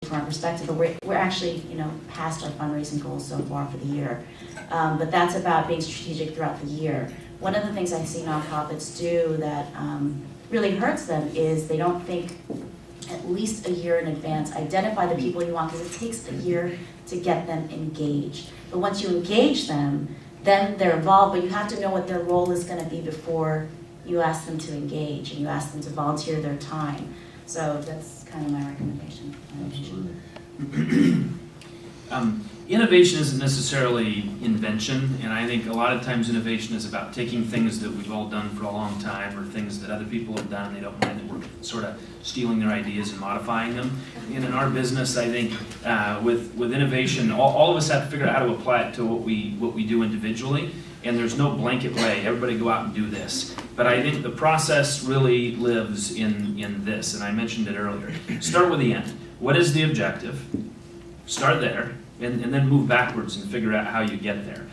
from our perspective, but we're actually, past our fundraising goals so far for the year. But that's about being strategic throughout the year. One of the things I see nonprofits do that really hurts them is they don't think at least a year in advance, identify the people you want, because it takes a year to get them engaged. But once you engage them, then they're involved, but you have to know what their role is going to be before you ask them to engage and you ask them to volunteer their time. So that's kind of my recommendation. Innovation isn't necessarily invention, and I think a lot of times innovation is about taking things that we've all done for a long time or things that other people have done. They don't mind that we're sort of stealing their ideas and modifying them. And in our business, I think with innovation, all of us have to figure out how to apply it to what we do individually. And there's no blanket way, everybody go out and do this. But I think the process really lives in this, and I mentioned it earlier. Start with the end. What is the objective? Start there, and then move backwards and figure out how you get there.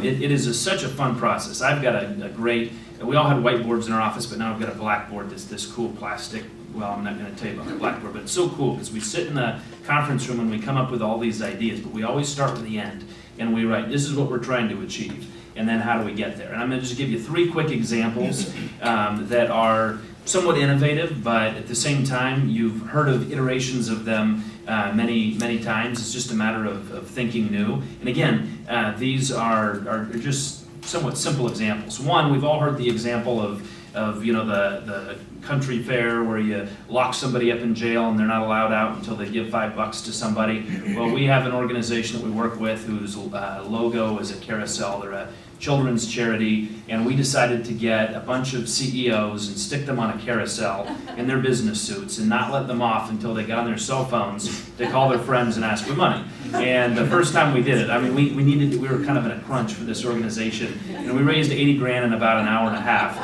It is such a fun process. I've got a great, we all had whiteboards in our office, but now I've got a blackboard that's this cool plastic, well, I'm not going to tell you about the blackboard, but it's so cool because we sit in the conference room and we come up with all these ideas, but we always start with the end. And we write, this is what we're trying to achieve. And then how do we get there? And I'm going to just give you 3 quick examples that are somewhat innovative, but at the same time, you've heard of iterations of them many thatimes. It's just a matter of thinking new. And again, these are just somewhat simple examples. One, we've all heard the example of the country fair where you lock somebody up in jail and they're not allowed out until they give $5 to somebody. Well, we have an organization that we work with whose logo is a carousel. They're a children's charity, and we decided to get a bunch of CEOs and stick them on a carousel in their business suits and not let them off until they got on their cell phones to call their friends and ask for money. And the first time we did it, I mean, we were kind of in a crunch for this organization, and we raised 80 grand in about an hour and a half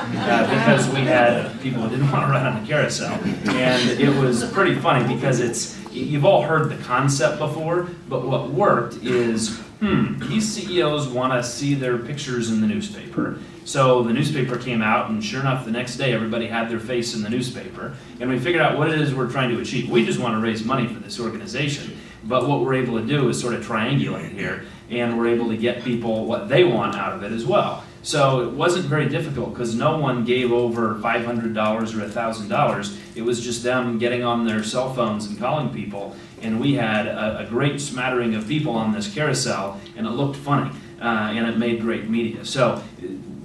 because we had people who didn't want to run on the carousel. And it was pretty funny because you've all heard the concept before, but what worked is, these CEOs want to see their pictures in the newspaper. So the newspaper came out, and sure enough, the next day everybody had their face in the newspaper. And we figured out what it is we're trying to achieve. We just want to raise money for this organization. But what we're able to do is sort of triangulate here, and we're able to get people what they want out of it as well. So it wasn't very difficult because no one gave over $500 or $1,000. It was just them getting on their cell phones and calling people. And we had a great smattering of people on this carousel, and it looked funny, and it made great media. So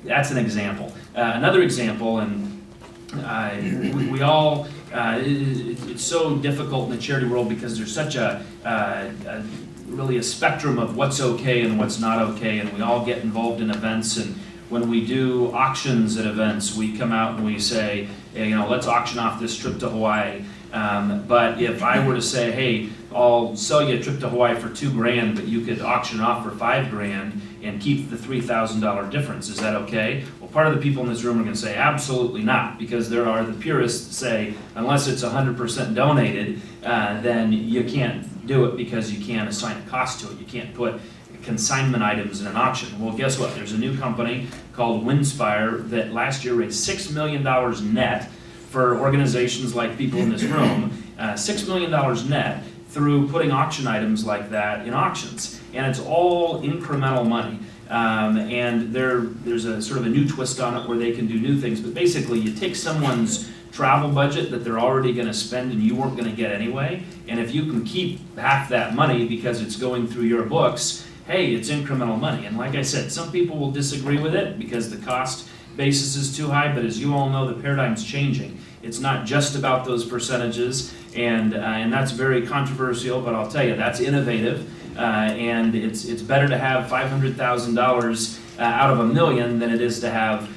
that's an example. Another example, and we all, it's so difficult in the charity world because there's such really a spectrum of what's okay and what's not okay, and we all get involved in events. And when we do auctions at events, we come out and we say, hey, let's auction off this trip to Hawaii. But if I were to say, hey, I'll sell you a trip to Hawaii for $2 grand, but you could auction it off for $5 grand and keep the $3,000 difference, is that okay? Well, part of the people in this room are going to say absolutely not, because there are the purists that say unless it's 100% donated, then you can't do it because you can't assign a cost to it. You can't put consignment items in an auction. Well, guess what? There's a new company called Windspire that last year raised $6 million net for organizations like people in this room, $6 million net through putting auction items like that in auctions. And it's all incremental money. And there's a sort of a new twist on it where they can do new things. But basically, you take someone's travel budget that they're already going to spend and you weren't going to get anyway, and if you can keep half that money because it's going through your books, hey, it's incremental money. And like I said, some people will disagree with it because the cost basis is too high, but as you all know, the paradigm's changing. It's not just about those percentages, and that's very controversial, but I'll tell you, that's innovative, and it's better to have $500,000 out of $1 million than it is to have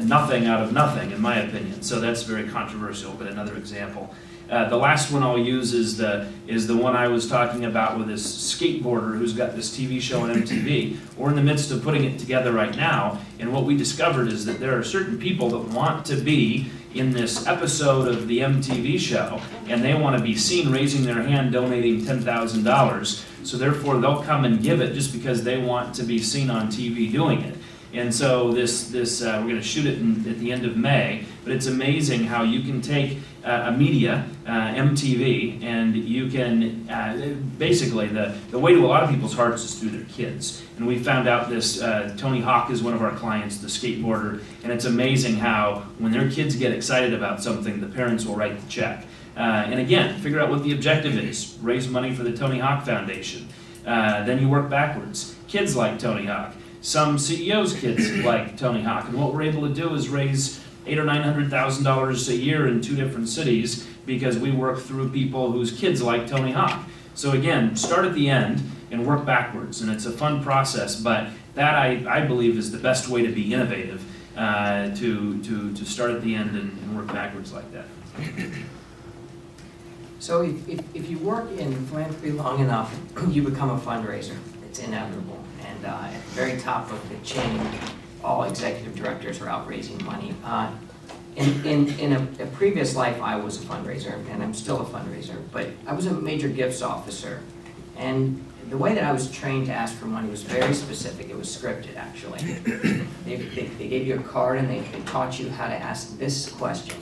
nothing out of nothing, in my opinion. So that's very controversial, but another example. The last one I'll use is the one I was talking about with this skateboarder who's got this TV show on MTV. We're in the midst of putting it together right now, and what we discovered is that there are certain people that want to be in this episode of the MTV show, and they want to be seen raising their hand donating $10,000. So therefore, they'll come and give it just because they want to be seen on TV doing it. And so this we're going to shoot it at the end of May, but it's amazing how you can take a media, MTV, and you can, basically, the way to a lot of people's hearts is through their kids. And we found out this, Tony Hawk is one of our clients, the skateboarder, and it's amazing how when their kids get excited about something, the parents will write the check. And again, figure out what the objective is. Raise money for the Tony Hawk Foundation. Then you work backwards. Kids like Tony Hawk. Some CEOs' kids like Tony Hawk. And what we're able to do is raise $800,000 or $900,000 a year in 2 different cities because we work through people whose kids like Tony Hawk. So again, start at the end and work backwards. And it's a fun process, but that I believe is the best way to be innovative, to start at the end and work backwards like that. So if you work in philanthropy long enough, you become a fundraiser. It's inevitable. And at the very top of the chain, all executive directors are out raising money. In a previous life, I was a fundraiser, and I'm still a fundraiser, but I was a major gifts officer. And the way that I was trained to ask for money was very specific. It was scripted, actually. They gave you a card, and they taught you how to ask this question.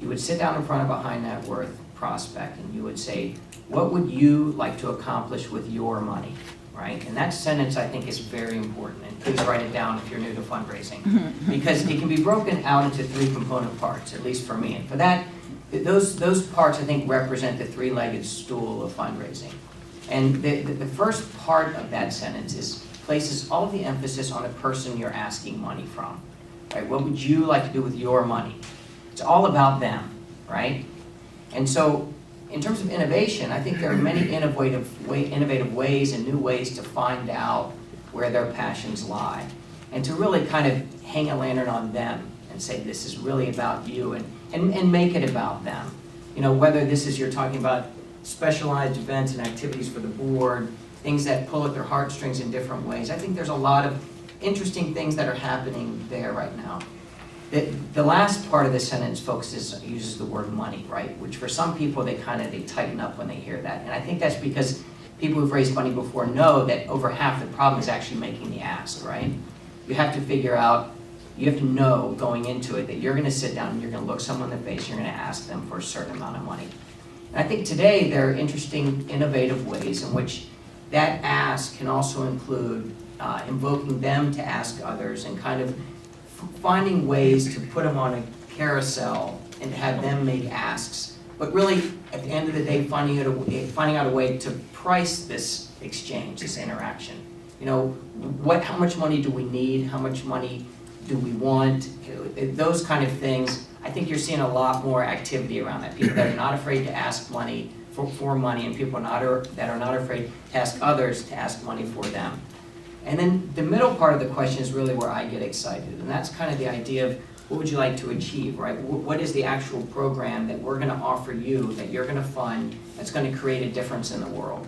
You would sit down in front of a high net worth prospect, and you would say, what would you like to accomplish with your money, right? And that sentence, I think, is very important, and please write it down if you're new to fundraising, because it can be broken out into 3 component parts, at least for me. And for that, those parts, I think, represent the 3-legged stool of fundraising. And the first part of that sentence places all of the emphasis on the person you're asking money from, right? What would you like to do with your money? It's all about them, right? And so, in terms of innovation, I think there are many innovative ways and new ways to find out where their passions lie, and to really kind of hang a lantern on them and say, this is really about you, and make it about them. You know, whether this is, you're talking about specialized events and activities for the board, things that pull at their heartstrings in different ways. I think there's a lot of interesting things that are happening there right now. The last part of the sentence uses the word money, right? Which for some people, they tighten up when they hear that. And I think that's because people who've raised money before know that over half the problem is actually making the ask, right? You have to figure out, you have to know going into it that you're gonna sit down and you're gonna look someone in the face, you're gonna ask them for a certain amount of money. And I think today there are interesting, innovative ways in which that ask can also include invoking them to ask others, and kind of finding ways to put them on a carousel and have them make asks, but really at the end of the day finding out a way to price this exchange, this interaction. You know, how much money do we need? How much money do we want? Those kind of things. I think you're seeing a lot more activity around that. People that are not afraid to ask money for money, and people that are not afraid to ask others to ask money for them. And then the middle part of the question is really where I get excited, and that's kind of the idea of what would you like to achieve, right? What is the actual program that we're going to offer you, that you're going to fund, that's going to create a difference in the world?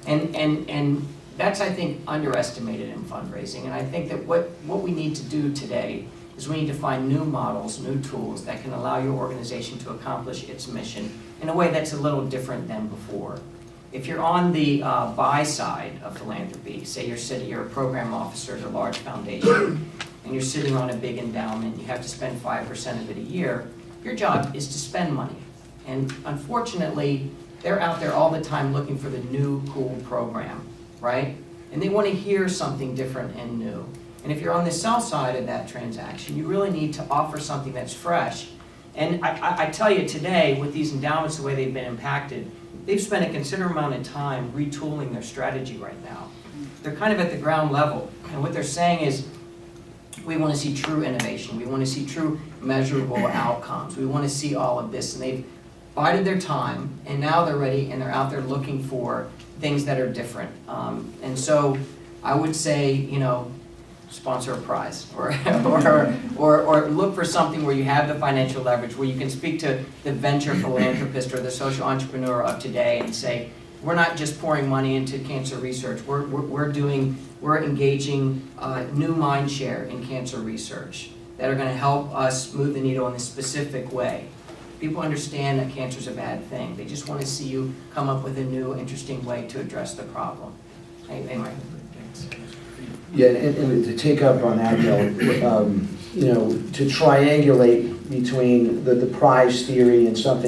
And that's, I think, underestimated in fundraising. And I think that what we need to do today is we need to find new models, new tools that can allow your organization to accomplish its mission in a way that's a little different than before. If you're on the buy side of philanthropy, say you're a program officer at a large foundation, and you're sitting on a big endowment, you have to spend 5% of it a year, your job is to spend money. And unfortunately, they're out there all the time looking for the new cool program, right? And they want to hear something different and new. And if you're on the sell side of that transaction, you really need to offer something that's fresh. And I tell you today, with these endowments, the way they've been impacted, they've spent a considerable amount of time retooling their strategy right now. They're kind of at the ground level. And what they're saying is, we want to see true innovation. We want to see true measurable outcomes. We want to see all of this. And they've bided their time, and now they're ready, and they're out there looking for things that are different. And so I would say, you know, sponsor a prize, or look for something where you have the financial leverage, where you can speak to the venture philanthropist or the social entrepreneur of today and say, we're not just pouring money into cancer research, we're engaging new mind share in cancer research that are going to help us move the needle in a specific way. People understand that cancer is a bad thing. They just want to see you come up with a new, interesting way to address the problem. Anyway. Yeah, and to take up on that, though, to triangulate between the prize theory and something